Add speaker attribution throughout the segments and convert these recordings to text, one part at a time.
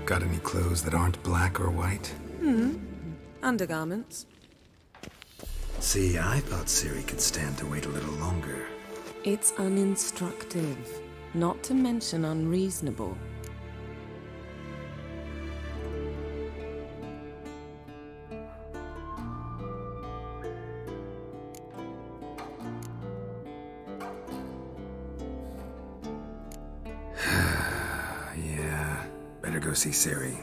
Speaker 1: Got any clothes that aren't black or white?
Speaker 2: Undergarments.
Speaker 1: See, I thought Ciri could stand to wait a little longer.
Speaker 2: It's uninstructive, not to mention unreasonable.
Speaker 1: Yeah, better go see Ciri.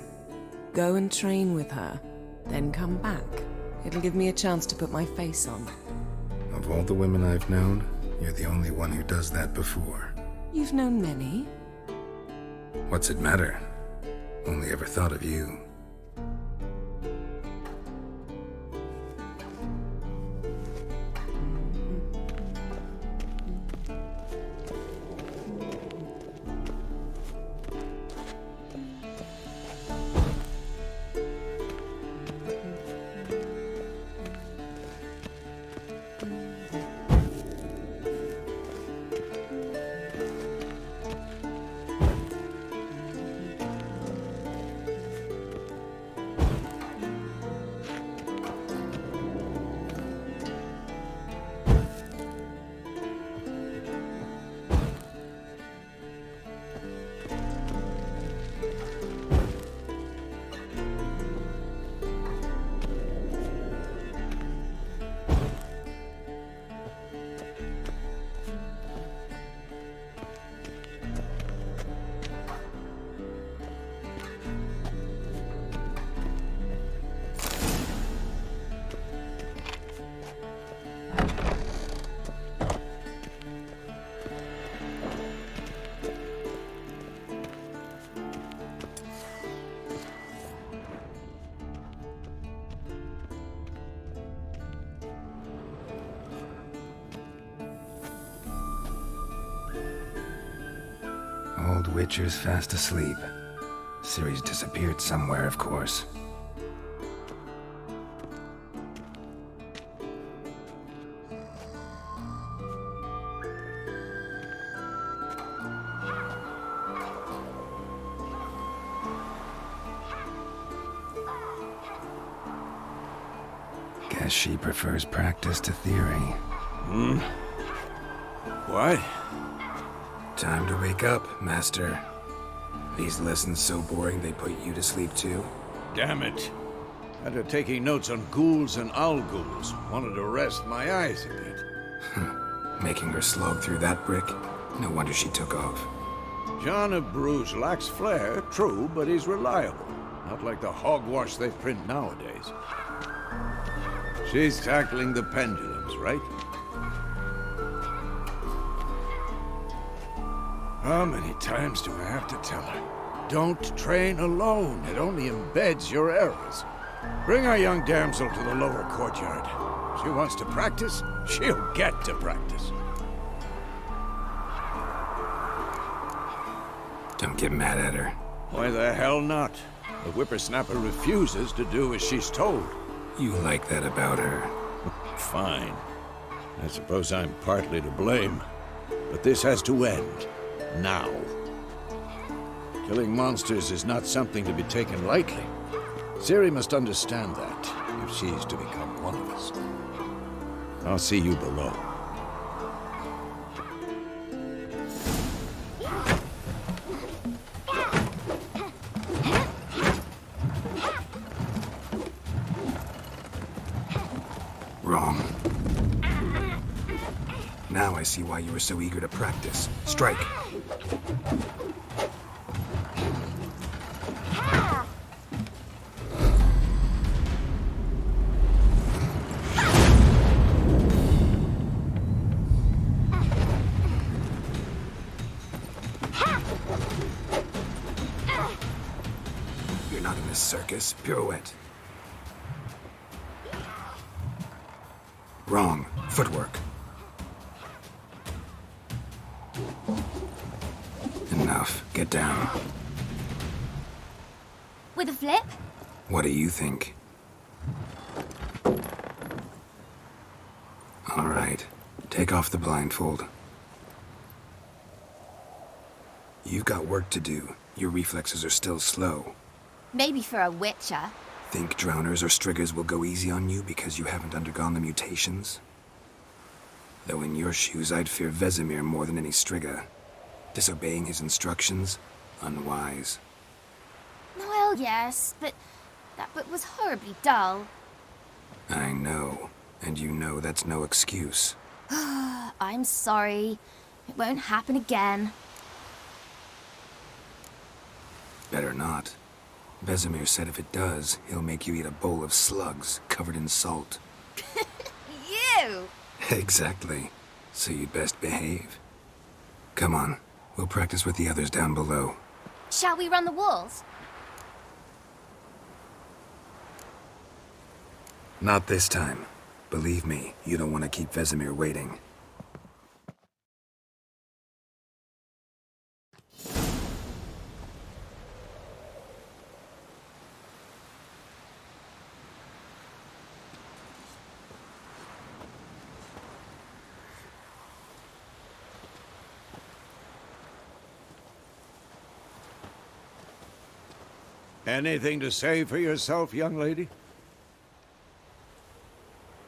Speaker 2: Go and train with her, then come back. It'll give me a chance to put my face on.
Speaker 1: Of all the women I've known, you're the only one who does that before.
Speaker 2: You've known many.
Speaker 1: What's it matter? Only ever thought of you. Old Witcher's fast asleep. Ciri's disappeared somewhere, of course. Guess she prefers practice to theory.
Speaker 3: What?
Speaker 1: Time to wake up, Master. These lessons so boring they put you to sleep too?
Speaker 3: Damn it. After taking notes on ghouls and owl ghouls, wanted to rest my eyes a bit.
Speaker 1: Making her slog through that brick? No wonder she took off.
Speaker 3: John of Bruges lacks flair, true, but he's reliable. Not like the hogwash they print nowadays. She's tackling the pendulums, right? How many times do I have to tell her? Don't train alone. It only embeds your errors. Bring our young damsel to the lower courtyard. She wants to practice, she'll get to practice.
Speaker 1: Don't get mad at her.
Speaker 3: Why the hell not? The whippersnapper refuses to do as she's told.
Speaker 1: You like that about her.
Speaker 3: Fine. I suppose I'm partly to blame. But this has to end. Now. Killing monsters is not something to be taken lightly. Ciri must understand that, if she's to become one of us. I'll see you below.
Speaker 1: Wrong. Now I see why you were so eager to practice. Strike. You're not in this circus. Pirouette. Wrong. Footwork. Enough. Get down.
Speaker 4: With a flip?
Speaker 1: What do you think? All right. Take off the blindfold. You've got work to do. Your reflexes are still slow.
Speaker 4: Maybe for a witcher.
Speaker 1: Think drowners or striggers will go easy on you because you haven't undergone the mutations? Though in your shoes, I'd fear Vesemir more than any strigger. Disobeying his instructions? Unwise.
Speaker 4: Well, yes, but that book was horribly dull.
Speaker 1: I know. And you know that's no excuse.
Speaker 4: I'm sorry. It won't happen again.
Speaker 1: Better not. Vesemir said if it does, he'll make you eat a bowl of slugs covered in salt.
Speaker 4: You!
Speaker 1: Exactly. So you'd best behave. Come on, we'll practice with the others down below.
Speaker 4: Shall we run the walls?
Speaker 1: Not this time. Believe me, you don't want to keep Vesemir waiting.
Speaker 3: Anything to say for yourself, young lady?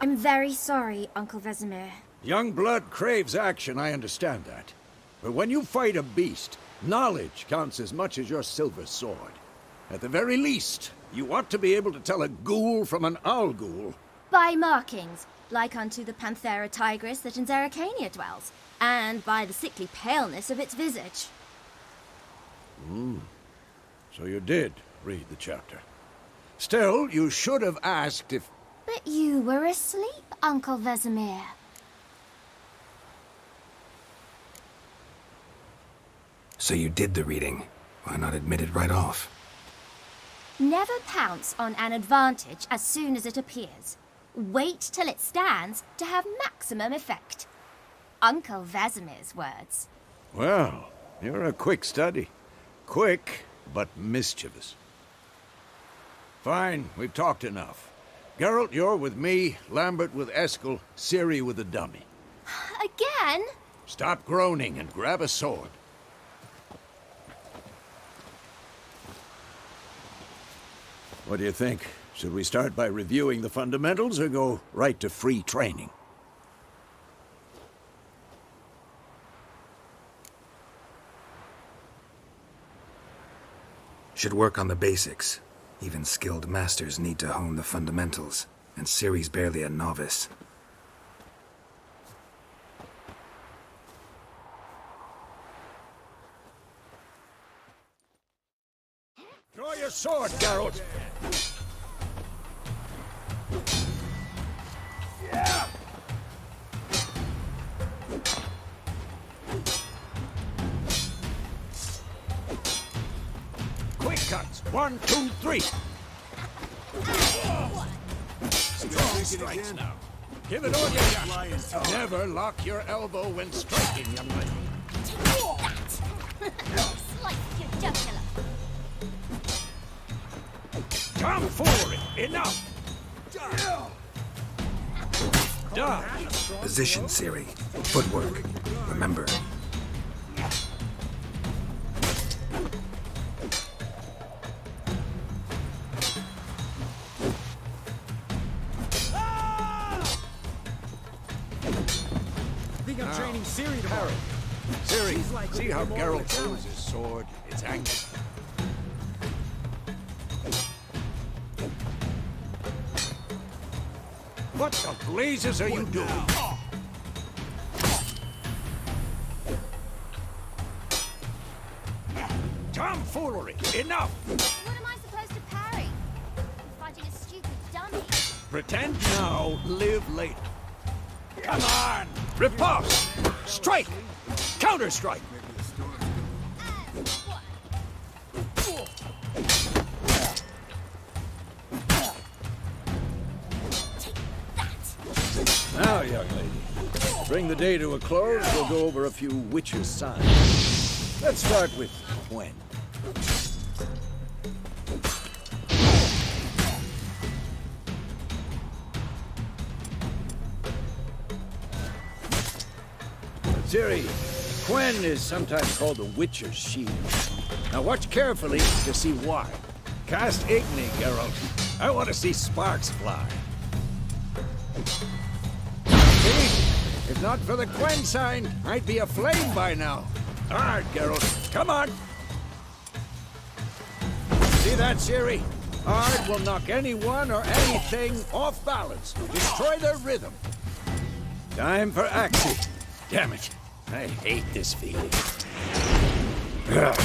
Speaker 4: I'm very sorry, Uncle Vesemir.
Speaker 3: Young blood craves action, I understand that. But when you fight a beast, knowledge counts as much as your silver sword. At the very least, you ought to be able to tell a ghoul from an owl ghoul.
Speaker 4: By markings, like unto the Panthera tigris that in Zerrikania dwells, and by the sickly paleness of its visage.
Speaker 3: So you did read the chapter. Still, you should have asked if...
Speaker 4: But you were asleep, Uncle Vesemir.
Speaker 1: So you did the reading. Why not admit it right off?
Speaker 4: Never pounce on an advantage as soon as it appears. Wait till it stands to have maximum effect. Uncle Vesemir's words.
Speaker 3: Well, you're a quick study. Quick, but mischievous. Fine, we've talked enough. Geralt, you're with me, Lambert with Eskel, Ciri with the dummy.
Speaker 4: Again?
Speaker 3: Stop groaning and grab a sword. What do you think? Should we start by reviewing the fundamentals or go right to free training?
Speaker 1: Should work on the basics. Even skilled masters need to hone the fundamentals, and Ciri's barely a novice.
Speaker 3: Draw your sword, Geralt! Yeah! Quick cuts! 1, 2, 3! Strong strikes now. Give it all you got. Never lock your elbow when striking, young lady.
Speaker 4: Slice your jugular.
Speaker 3: Tomfoolery! Enough! Done!
Speaker 1: Position, Ciri. Footwork. Remember.
Speaker 5: I'm training Ciri tomorrow.
Speaker 3: Ciri, see how Geralt throws his sword? It's angry. What the blazes are you doing? Tomfoolery! Enough!
Speaker 4: What am I supposed to parry? I'm fighting a stupid dummy.
Speaker 3: Pretend now, live later. Come on! Riposte! Strike! Counter-strike! Now, young lady, to bring the day to a close, we'll go over a few witches' signs. Let's start with Gwen. Ciri, Gwen is sometimes called the Witcher's Shield. Now watch carefully to see why. Cast Igni, Geralt. I want to see sparks fly. See? If not for the Quen sign, I'd be aflame by now. Hard, Geralt. Come on. See that, Ciri? Hard will knock anyone or anything off balance. Destroy their rhythm. Time for Axie. Damn it. I hate this feeling. Ugh.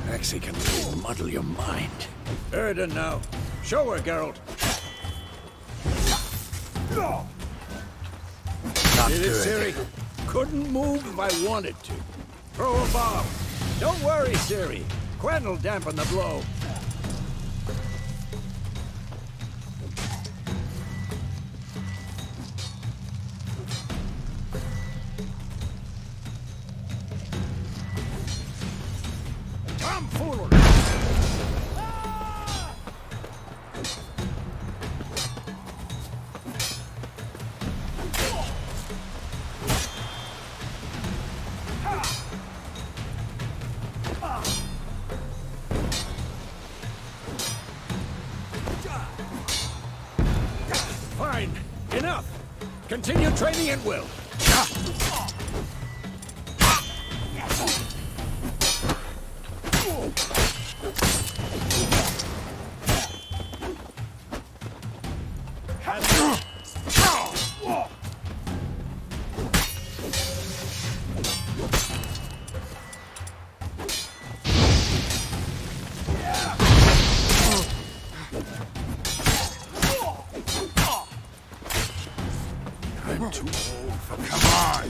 Speaker 3: Axie can really muddle your mind. Erden now. Show her, Geralt. Did it, Ciri? Couldn't move if I wanted to. Throw a bomb. Don't worry, Ciri. Quen will dampen the blow. Tomfoolery! Fine. Enough. Continue training at will. I'm too old for... Come on!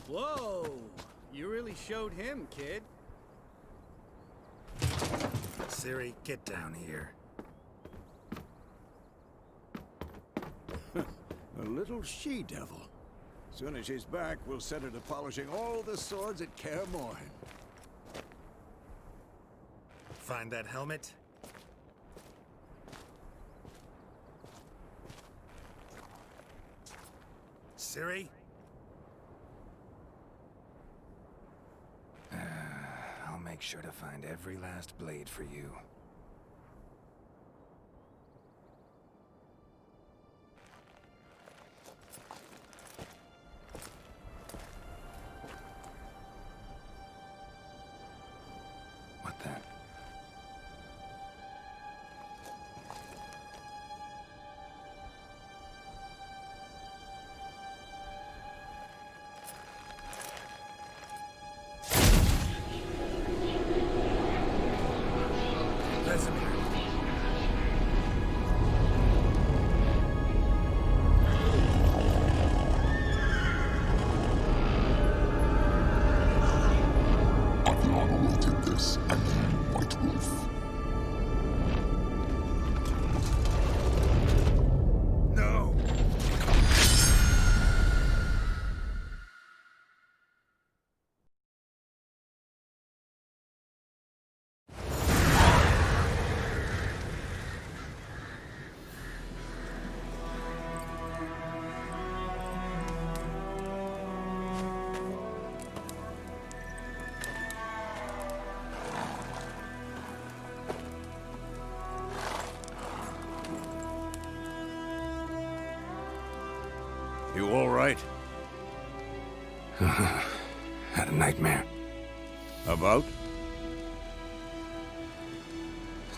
Speaker 5: Whoa! You really showed him, kid.
Speaker 1: Ciri, get down here.
Speaker 3: A little she-devil. Soon as she's back, we'll set her to polishing all the swords at Kaer Morhen.
Speaker 1: Find that helmet? Ciri? I'll make sure to find every last blade for you. What the?
Speaker 3: You all right?
Speaker 1: Had a nightmare.
Speaker 3: About?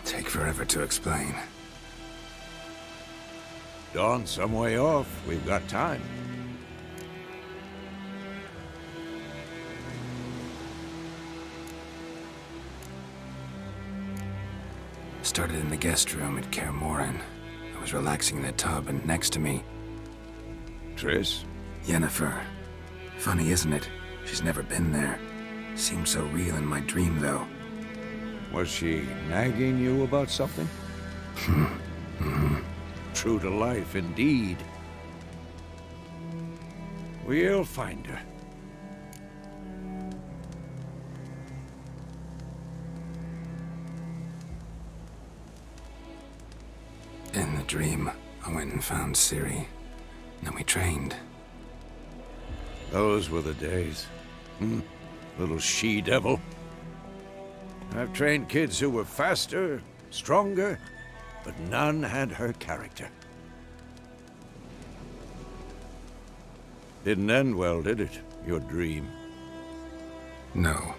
Speaker 1: Take forever to explain.
Speaker 3: Dawn's some way off. We've got time.
Speaker 1: Started in the guest room at Kaer Morhen. I was relaxing in the tub, and next to me,
Speaker 3: Triss?
Speaker 1: Yennefer. Funny, isn't it? She's never been there. Seemed so real in my dream, though.
Speaker 3: Was she nagging you about something? True to life, indeed. We'll find her.
Speaker 1: In the dream, I went and found Ciri. Then we trained.
Speaker 3: Those were the days. Little she-devil. I've trained kids who were faster, stronger, but none had her character. Didn't end well, did it? Your dream?
Speaker 1: No.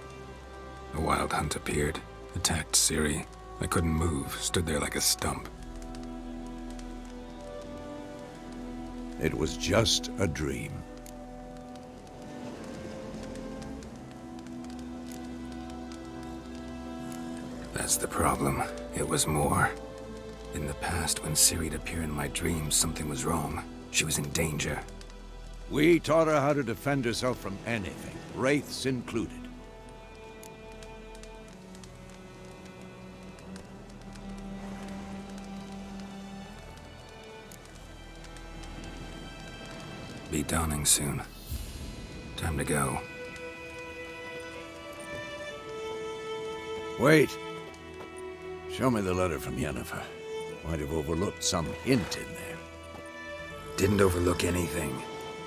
Speaker 1: A wild hunt appeared, attacked Ciri. I couldn't move, stood there like a stump.
Speaker 3: It was just a dream.
Speaker 1: That's the problem. It was more. In the past, when Ciri'd appear in my dreams, something was wrong. She was in danger.
Speaker 3: We taught her how to defend herself from anything, wraiths included.
Speaker 1: Be dawning soon. Time to go.
Speaker 3: Wait. Show me the letter from Yennefer. Might have overlooked some hint in there.
Speaker 1: Didn't overlook anything.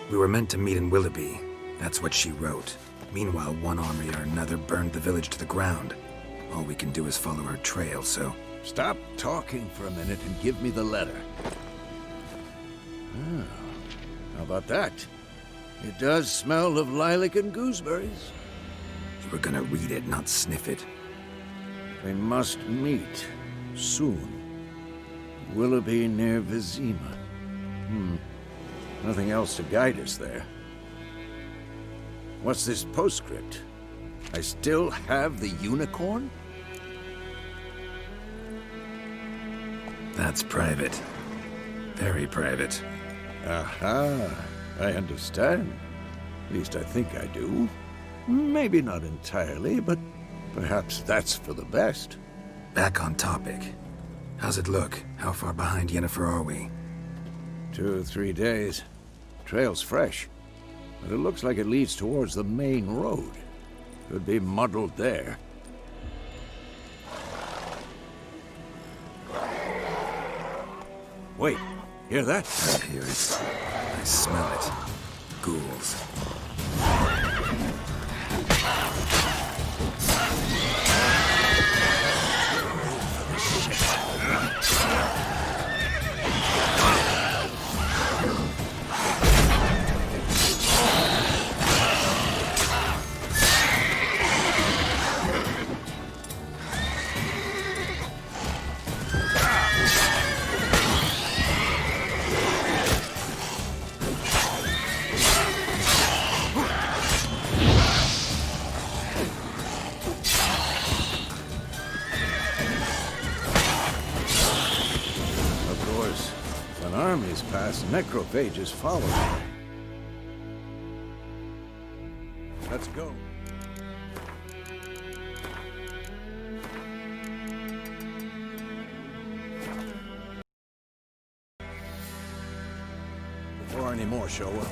Speaker 1: We were meant to meet in Willoughby. That's what she wrote. Meanwhile, one army or another burned the village to the ground. All we can do is follow her trail, so...
Speaker 3: Stop talking for a minute and give me the letter. Oh, how about that? It does smell of lilac and gooseberries.
Speaker 1: You were gonna read it, not sniff it.
Speaker 3: We must meet soon. Willoughby near Vizima. Nothing else to guide us there. What's this postscript? I still have the unicorn?
Speaker 1: That's private. Very private.
Speaker 3: Aha, I understand. At least I think I do. Maybe not entirely, but perhaps that's for the best.
Speaker 1: Back on topic. How's it look? How far behind Yennefer are we?
Speaker 3: 2 or 3 days. Trail's fresh, but it looks like it leads towards the main road. Could be muddled there. Wait, hear that?
Speaker 1: I hear it. I smell it. Ghouls.
Speaker 3: Armies pass, necrophages follow. Let's go. Before any more show up.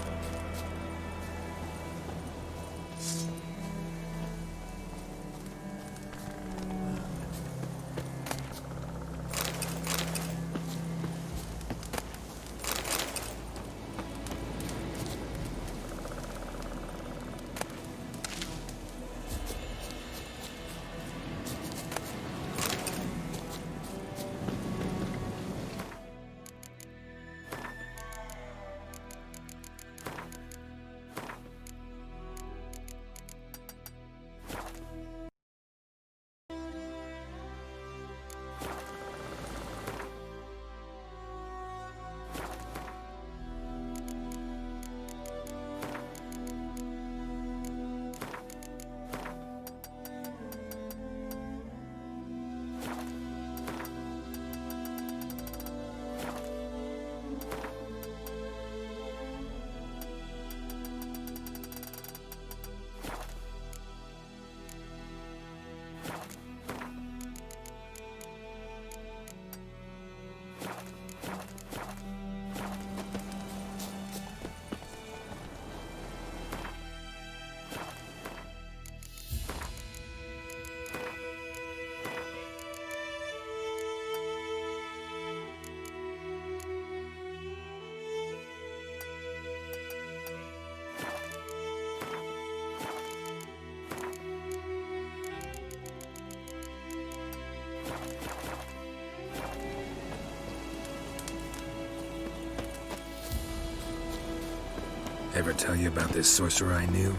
Speaker 1: Ever tell you about this sorcerer I knew?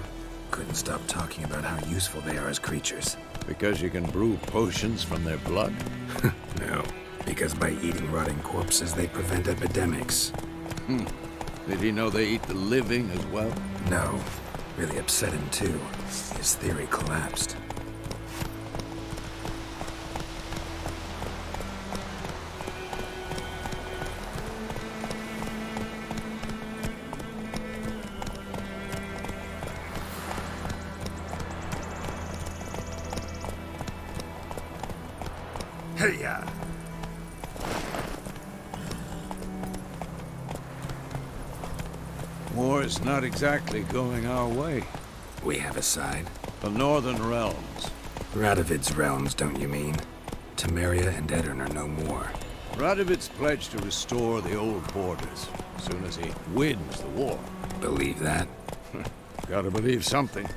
Speaker 1: Couldn't stop talking about how useful they are as creatures.
Speaker 3: Because you can brew potions from their blood?
Speaker 1: No, because by eating rotting corpses, they prevent epidemics.
Speaker 3: Did he know they eat the living as well?
Speaker 1: No, really upset him too. His theory collapsed. Hey-ya!
Speaker 3: War's not exactly going our way.
Speaker 1: We have a side.
Speaker 3: The Northern Realms.
Speaker 1: Radovid's realms, don't you mean? Temeria and Edirn are no more.
Speaker 3: Radovid's pledged to restore the old borders as soon as he wins the war.
Speaker 1: Believe that?
Speaker 3: Gotta believe something.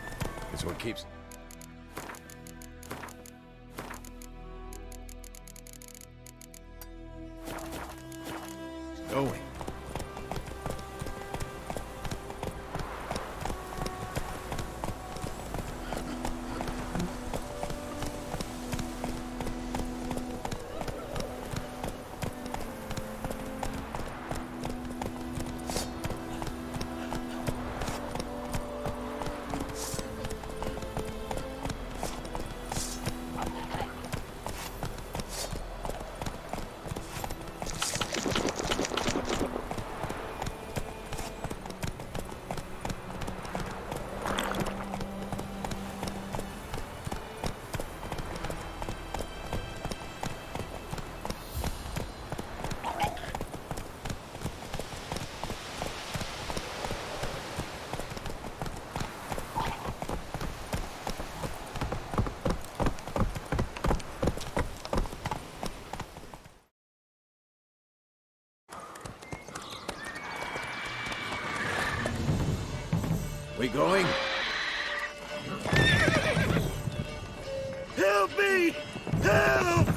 Speaker 3: It's what keeps... going. We going? Help me! Help!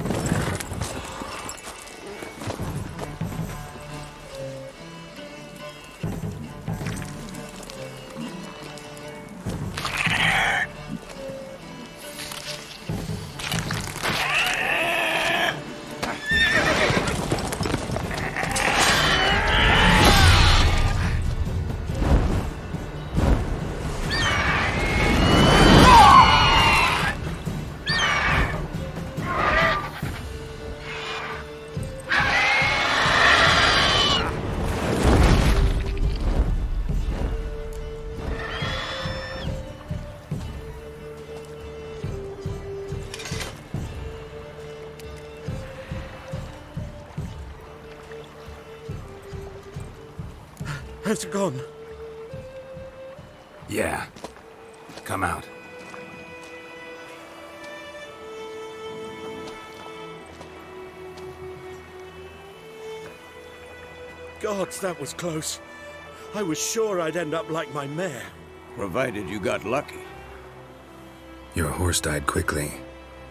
Speaker 6: Has it gone?
Speaker 1: Yeah. Come out.
Speaker 6: Gods, that was close. I was sure I'd end up like my mare.
Speaker 3: Provided you got lucky.
Speaker 1: Your horse died quickly,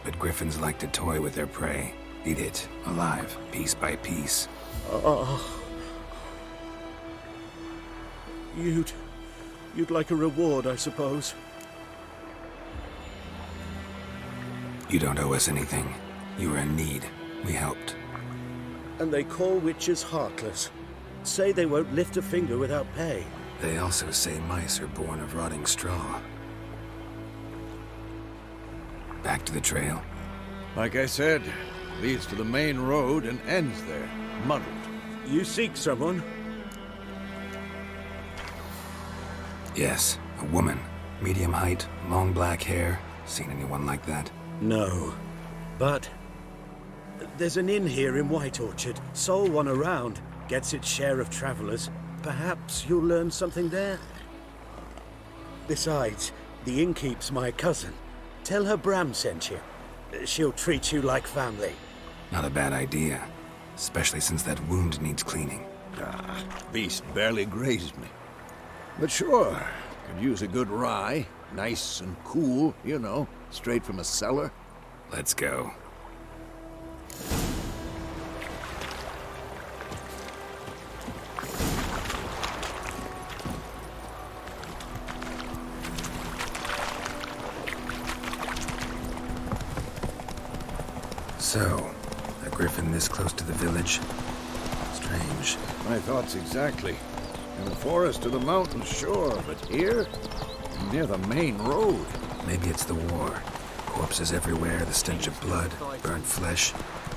Speaker 1: but griffins like to toy with their prey. Eat it, alive, piece by piece.
Speaker 6: Oh. You'd like a reward, I suppose.
Speaker 1: You don't owe us anything. You were in need. We helped.
Speaker 6: And they call witches heartless. Say they won't lift a finger without pay.
Speaker 1: They also say mice are born of rotting straw. Back to the trail.
Speaker 3: Like I said, leads to the main road and ends there, muddled.
Speaker 6: You seek someone?
Speaker 1: Yes, a woman. Medium height, long black hair. Seen anyone like that?
Speaker 6: No. But there's an inn here in White Orchard. Sole one around. Gets its share of travelers. Perhaps you'll learn something there? Besides, the innkeep's my cousin. Tell her Bram sent you. She'll treat you like family.
Speaker 1: Not a bad idea. Especially since that wound needs cleaning.
Speaker 3: Beast barely grazed me. But sure, could use a good rye. Nice and cool, you know, straight from a cellar.
Speaker 1: Let's go. So, a griffin this close to the village? Strange.
Speaker 3: My thoughts exactly. In the forest or the mountains, sure, but here? Near the main road.
Speaker 1: Maybe it's the war. Corpses everywhere, the stench of blood, burnt flesh.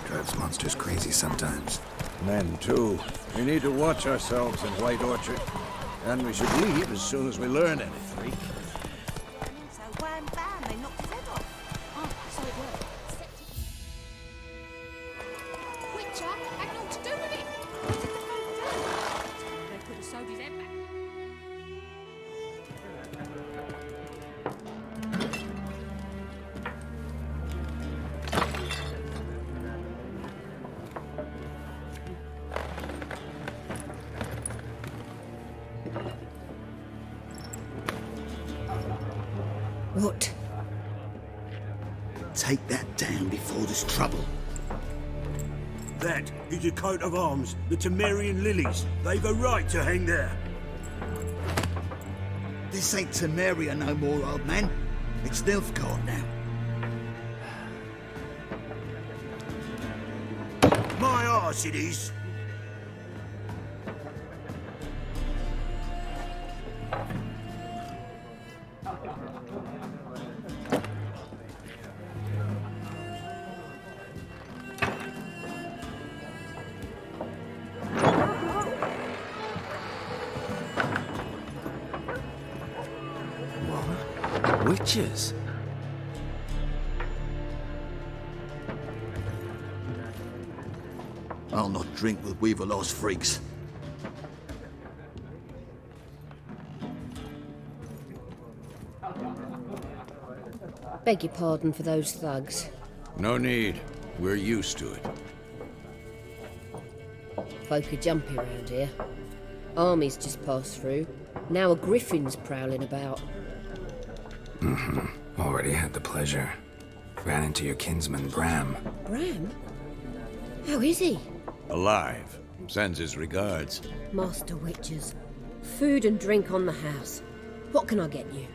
Speaker 1: Drives monsters crazy sometimes.
Speaker 3: Men, too. We need to watch ourselves in White Orchard. And we should leave as soon as we learn anything.
Speaker 7: So wham bam, they knocked his head off.
Speaker 8: Oh, so it worked. Witcher had naught to do with it. What did the folk do? They could have sewed his head back.
Speaker 2: What?
Speaker 9: Take that down before there's trouble.
Speaker 6: That is a coat of arms, the Temerian lilies. They've a right to hang there.
Speaker 9: This ain't Temeria no more, old man. It's Nilfgaard now.
Speaker 6: My arse it is.
Speaker 1: Witches?
Speaker 9: I'll not drink with Weaverlaw's freaks.
Speaker 10: Beg your pardon for those thugs.
Speaker 3: No need. We're used to it.
Speaker 10: Folk are jumpy around here. Armies just passed through. Now a griffin's prowling about.
Speaker 1: Already had the pleasure. Ran into your kinsman, Bram.
Speaker 10: Bram? How is he?
Speaker 3: Alive. Sends his regards.
Speaker 10: Master Witchers. Food and drink on the house. What can I get you?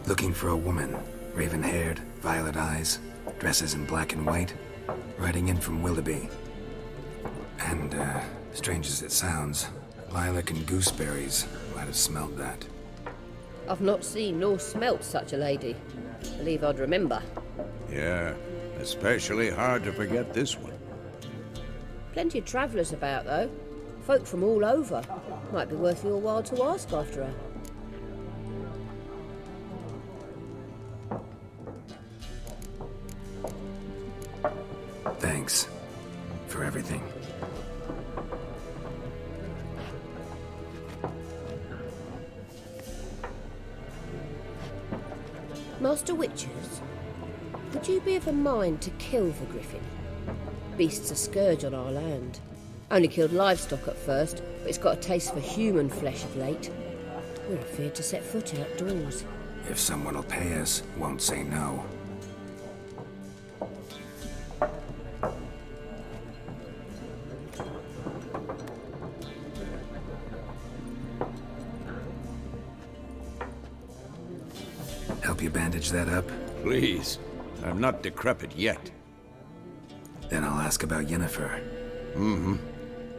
Speaker 1: Looking for a woman. Raven-haired, violet eyes, dresses in black and white. Riding in from Willoughby. And, strange as it sounds, lilac and gooseberries might have smelled that.
Speaker 10: I've not seen nor smelt such a lady. Believe I'd remember.
Speaker 3: Yeah, especially hard to forget this one.
Speaker 10: Plenty of travellers about, though. Folk from all over. Might be worth your while to ask after her.
Speaker 1: Thanks. For everything.
Speaker 10: Master Witchers, would you be of a mind to kill the griffin? Beast's a scourge on our land. Only killed livestock at first, but it's got a taste for human flesh of late. We're afeard to set foot outdoors.
Speaker 1: If someone will pay us, won't say no. Help you bandage that up?
Speaker 3: Please. I'm not decrepit yet.
Speaker 1: Then I'll ask about Yennefer.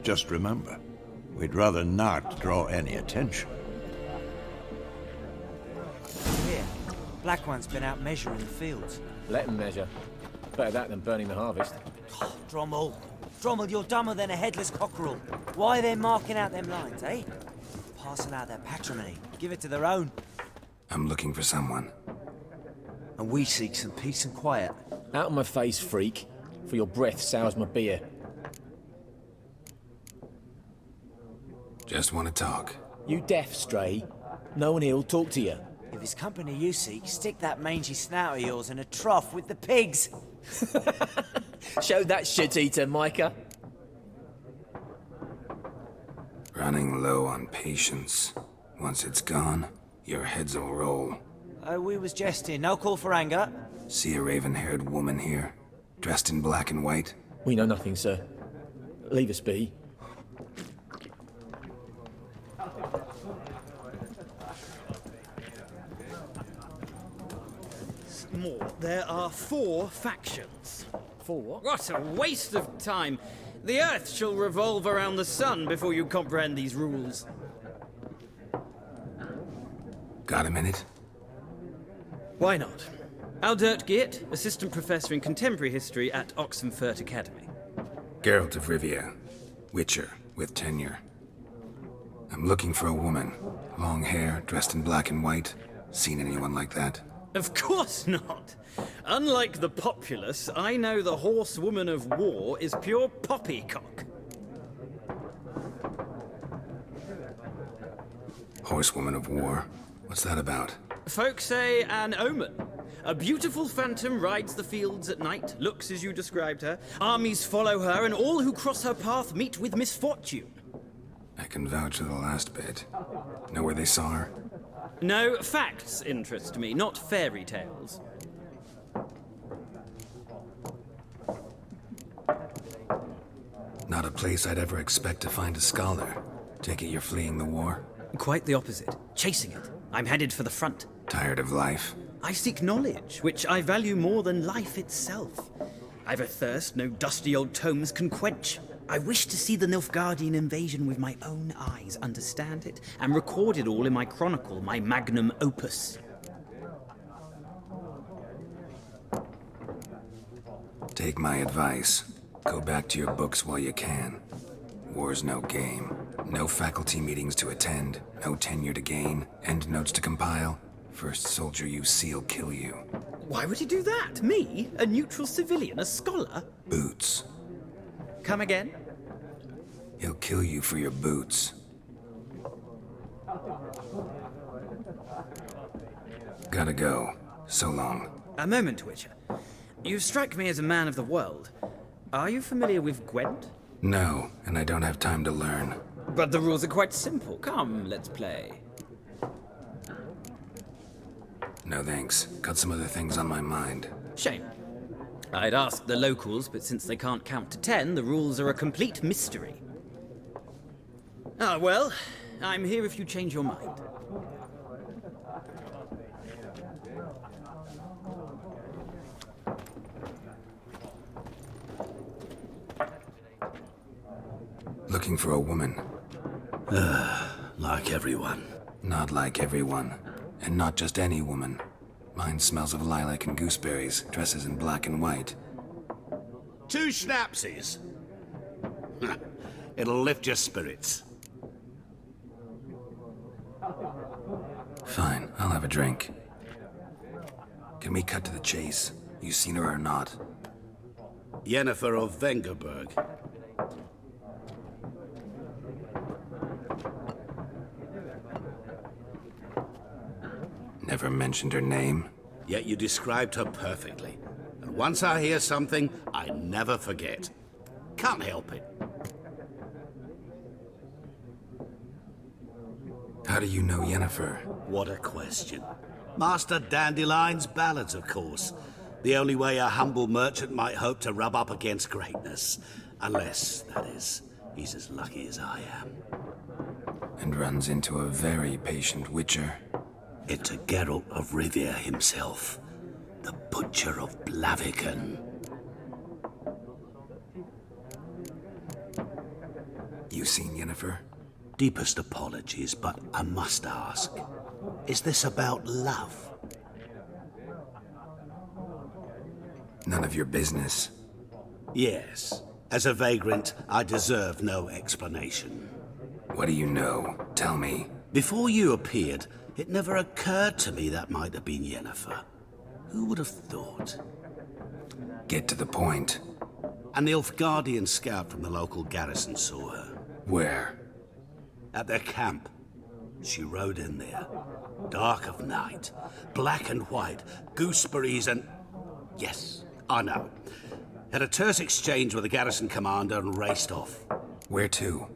Speaker 3: Just remember, we'd rather not draw any attention.
Speaker 11: Here, Black One's been out measuring the fields.
Speaker 12: Let him measure. Better that than burning the harvest.
Speaker 11: Drommel. Drommel, you're dumber than a headless cockerel. Why are they marking out them lines, eh? Passing out their patrimony. Give it to their own.
Speaker 1: I'm looking for someone.
Speaker 11: And we seek some peace and quiet.
Speaker 12: Out of my face, freak. For your breath sours my beer.
Speaker 1: Just want to talk.
Speaker 12: You deaf, Stray? No one here'll talk to you.
Speaker 11: If it's company you seek, stick that mangy snout of yours in a trough with the pigs.
Speaker 12: Show that shit-eater, Micah.
Speaker 1: Running low on patience. Once it's gone, your heads will roll.
Speaker 11: Oh, we was jesting. No call for anger.
Speaker 1: See a raven-haired woman here? Dressed in black and white?
Speaker 12: We know nothing, sir. Leave us be.
Speaker 5: more. There are 4 factions.
Speaker 12: 4?
Speaker 5: What a waste of time. The Earth shall revolve around the sun before you comprehend these rules.
Speaker 1: Got a minute?
Speaker 5: Why not? Aldert Geert, Assistant Professor in Contemporary History at Oxenfurt Academy.
Speaker 1: Geralt of Rivia, Witcher, with tenure. I'm looking for a woman. Long hair, dressed in black and white. Seen anyone like that?
Speaker 5: Of course not. Unlike the populace, I know the horsewoman of war is pure poppycock.
Speaker 1: Horsewoman of war? What's that about?
Speaker 5: Folk say an omen. A beautiful phantom rides the fields at night, looks as you described her. Armies follow her, and all who cross her path meet with misfortune.
Speaker 1: I can vouch for the last bit. Know where they saw her?
Speaker 5: No, facts interest me, not fairy tales.
Speaker 1: Not a place I'd ever expect to find a scholar. Take it you're fleeing the war?
Speaker 5: Quite the opposite. Chasing it. I'm headed for the front.
Speaker 1: Tired of life?
Speaker 5: I seek knowledge, which I value more than life itself. I've a thirst no dusty old tomes can quench. I wish to see the Nilfgaardian invasion with my own eyes, understand it, and record it all in my chronicle, my magnum opus.
Speaker 1: Take my advice. Go back to your books while you can. War's no game. No faculty meetings to attend, no tenure to gain, endnotes to compile. First soldier you see'll kill you.
Speaker 5: Why would he do that? Me? A neutral civilian? A scholar?
Speaker 1: Boots.
Speaker 5: Come again?
Speaker 1: He'll kill you for your boots. Gotta go. So long.
Speaker 5: A moment, Witcher. You strike me as a man of the world. Are you familiar with Gwent?
Speaker 1: No, and I don't have time to learn.
Speaker 5: But the rules are quite simple. Come, let's play.
Speaker 1: No thanks. Got some other things on my mind.
Speaker 5: Shame. I'd ask the locals, but since they can't count to 10, the rules are a complete mystery. Ah, well, I'm here if you change your mind.
Speaker 1: Looking for a woman.
Speaker 6: Like everyone.
Speaker 1: Not like everyone. And not just any woman. Mine smells of lilac and gooseberries, dresses in black and white.
Speaker 9: 2 schnapsies. It'll lift your spirits.
Speaker 1: Fine, I'll have a drink. Can we cut to the chase? You seen her or not?
Speaker 9: Yennefer of Vengerberg.
Speaker 1: Never mentioned her name?
Speaker 9: Yet you described her perfectly. And once I hear something, I never forget. Can't help it.
Speaker 1: How do you know Yennefer?
Speaker 9: What a question. Master Dandelion's ballads, of course. The only way a humble merchant might hope to rub up against greatness. Unless, that is, he's as lucky as I am.
Speaker 1: And runs into a very patient witcher.
Speaker 9: Into Geralt of Rivia himself. The Butcher of Blaviken.
Speaker 1: You seen Yennefer?
Speaker 9: Deepest apologies, but I must ask. Is this about love?
Speaker 1: None of your business.
Speaker 9: Yes. As a vagrant, I deserve no explanation.
Speaker 1: What do you know? Tell me.
Speaker 9: Before you appeared, it never occurred to me that might have been Yennefer. Who would have thought?
Speaker 1: Get to the point.
Speaker 9: An Nilfgaardian scout from the local garrison saw her.
Speaker 1: Where?
Speaker 9: At their camp. She rode in there. Dark of night. Black and white. Gooseberries and... Yes, I know. Had a terse exchange with the garrison commander and raced off.
Speaker 1: Where to?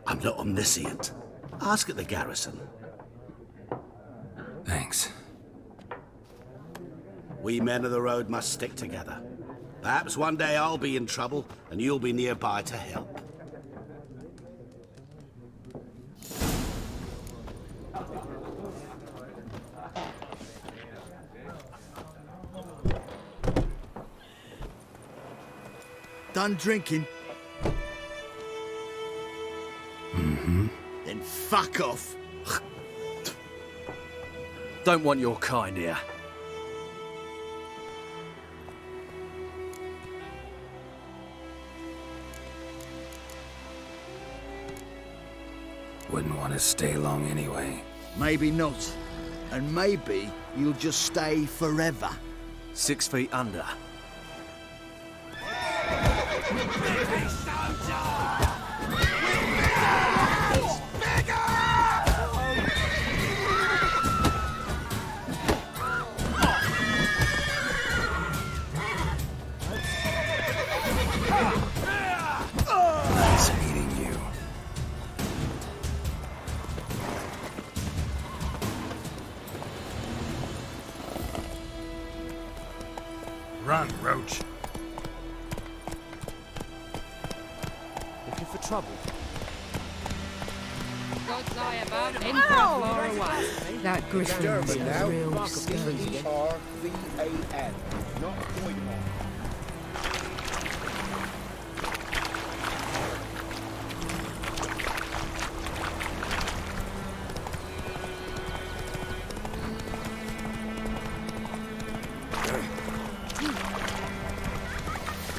Speaker 9: I'm not omniscient. Ask at the garrison.
Speaker 1: Thanks.
Speaker 9: We men of the road must stick together. Perhaps one day I'll be in trouble and you'll be nearby to help.
Speaker 13: Done drinking?
Speaker 1: Mm-hmm.
Speaker 13: Then fuck off.
Speaker 14: Don't want your kind here.
Speaker 1: Wouldn't want to stay long anyway.
Speaker 13: Maybe not. And maybe you'll just stay forever.
Speaker 14: 6 feet under.
Speaker 1: Nice meeting you.
Speaker 3: Run, Roach.
Speaker 11: Looking for trouble?
Speaker 8: God's eye above, in for a far away.
Speaker 2: That Griffin is a real scourge.
Speaker 12: E-R-V-A-N, not Voidmon.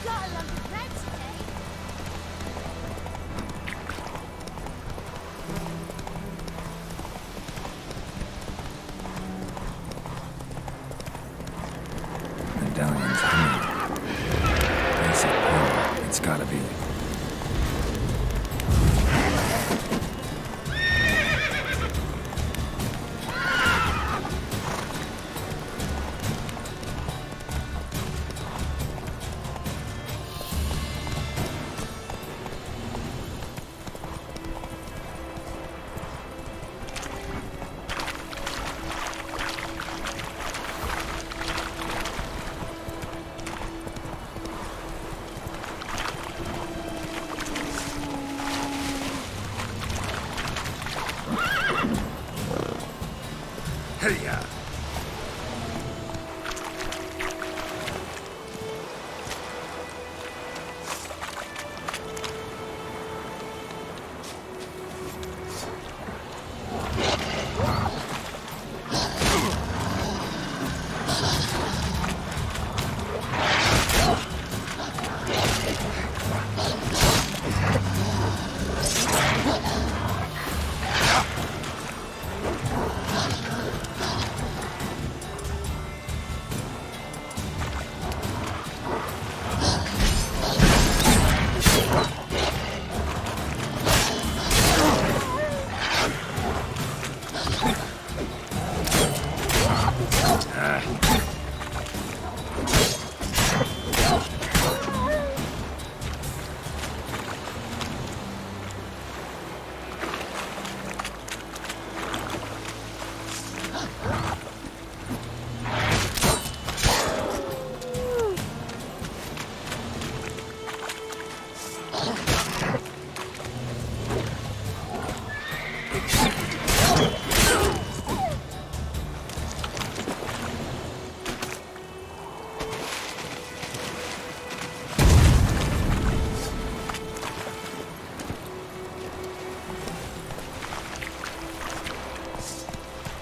Speaker 4: Got a lump of bread today.
Speaker 1: Medallion's humming. Basic power. It's gotta be.
Speaker 3: Hey-ya!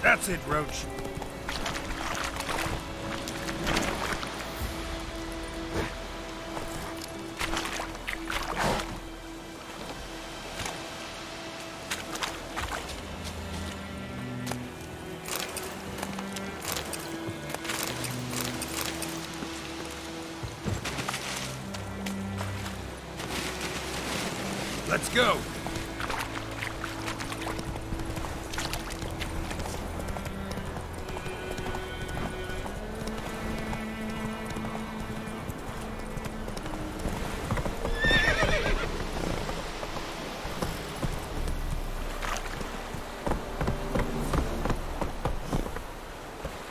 Speaker 3: That's it, Roach. Let's go.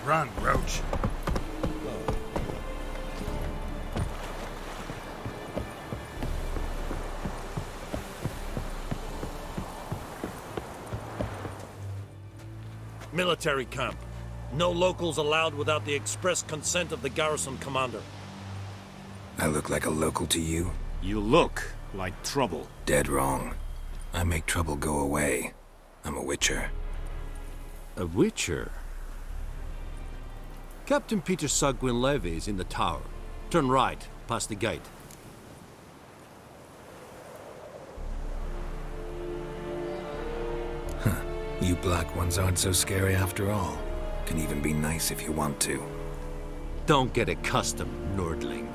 Speaker 3: Run, Roach.
Speaker 15: Military camp. No locals allowed without the express consent of the garrison commander.
Speaker 1: I look like a local to you?
Speaker 16: You look like trouble.
Speaker 1: Dead wrong. I make trouble go away. I'm a witcher.
Speaker 16: A witcher? Captain Peter Sagwin Levy is in the tower. Turn right, past the gate.
Speaker 1: You black ones aren't so scary after all. Can even be nice if you want to.
Speaker 16: Don't get accustomed, Nordling.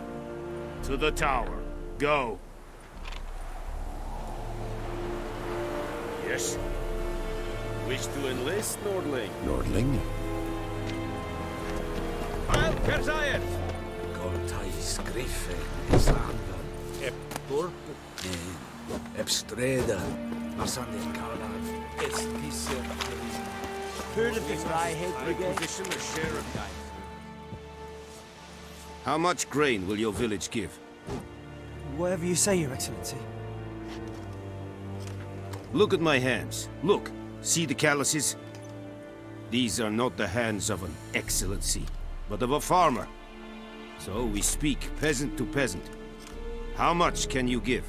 Speaker 15: To the tower. Go.
Speaker 14: Yes? Wish to enlist, Nordling?
Speaker 16: Nordling?
Speaker 14: Well, Kerzayet!
Speaker 9: Goltais griffe is andan. Ep torpe ep streda. Arsander Karlav. Es pisse.
Speaker 11: Heard of the Fryhead Brigade?
Speaker 14: Position the sheriff. How much grain will your village give?
Speaker 11: Whatever you say, Your Excellency.
Speaker 14: Look at my hands. Look. See the calluses? These are not the hands of an excellency, but of a farmer. So we speak peasant to peasant. How much can you give?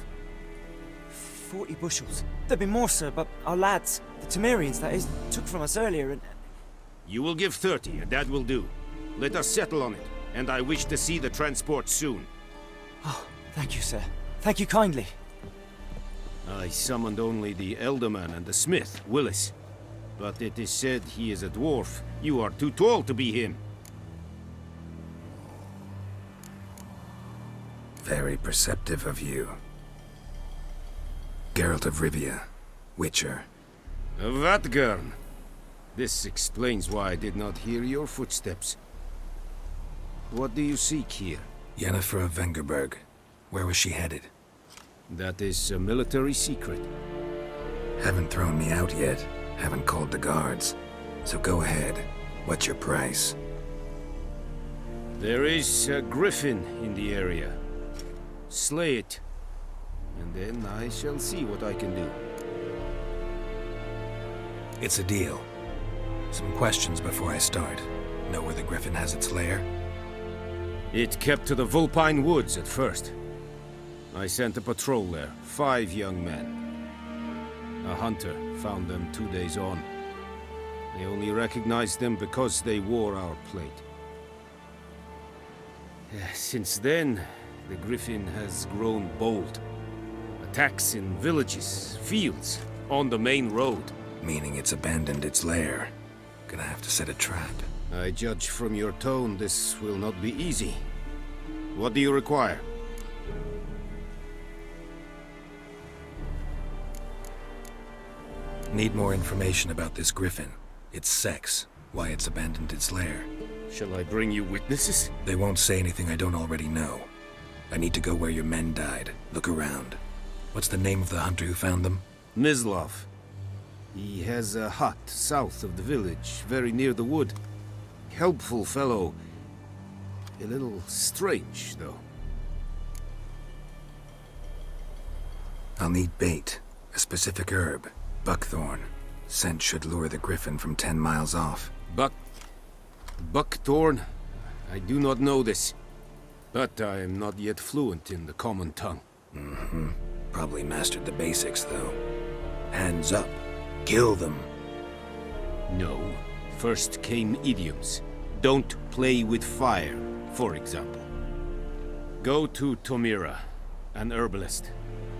Speaker 11: 40 bushels. There'd be more, sir, but our lads, the Temerians, that is, took from us earlier and...
Speaker 14: You will give 30, and that will do. Let us settle on it, and I wish to see the transport soon.
Speaker 11: Oh, thank you, sir. Thank you kindly.
Speaker 14: I summoned only the Elderman and the smith, Willis. But it is said he is a dwarf. You are too tall to be him.
Speaker 1: Very perceptive of you. Geralt of Rivia, Witcher.
Speaker 14: Vatgern. This explains why I did not hear your footsteps. What do you seek here?
Speaker 1: Yennefer of Vengerberg. Where was she headed?
Speaker 14: That is a military secret.
Speaker 1: Haven't thrown me out yet. Haven't called the guards. So go ahead. What's your price?
Speaker 14: There is a griffin in the area. Slay it. And then I shall see what I can do.
Speaker 1: It's a deal. Some questions before I start. Know where the griffin has its lair?
Speaker 14: It kept to the Vulpine Woods at first. I sent a patrol there, 5 young men. A hunter found them 2 days on. They only recognized them because they wore our plate. Since then, the griffin has grown bold. Attacks in villages, fields, on the main road.
Speaker 1: Meaning it's abandoned its lair. Gonna have to set a trap.
Speaker 14: I judge from your tone this will not be easy. What do you require?
Speaker 1: Need more information about this griffin. Its sex, why it's abandoned its lair.
Speaker 14: Shall I bring you witnesses?
Speaker 1: They won't say anything I don't already know. I need to go where your men died. Look around. What's the name of the hunter who found them?
Speaker 14: Mislav. He has a hut south of the village, very near the wood. Helpful fellow. A little strange, though.
Speaker 1: I'll need bait. A specific herb. Buckthorn. Scent should lure the griffin from 10 miles off.
Speaker 14: Buckthorn? I do not know this. But I am not yet fluent in the common tongue.
Speaker 1: Mm-hmm. Probably mastered the basics, though. Hands up. Kill them.
Speaker 14: No. First came idioms. Don't play with fire, for example. Go to Tomira, an herbalist.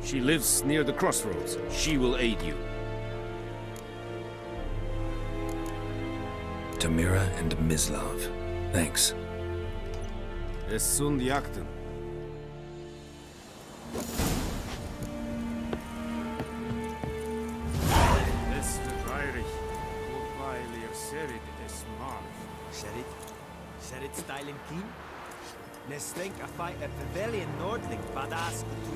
Speaker 14: She lives near the crossroads. She will aid you.
Speaker 1: Tomira and Mislav. Thanks.
Speaker 14: Es sunt jakten. Es verweirig. Wobei ihr serit es mal.
Speaker 11: Serit style and keen? Nes think I fight a pavilion Nordling badass to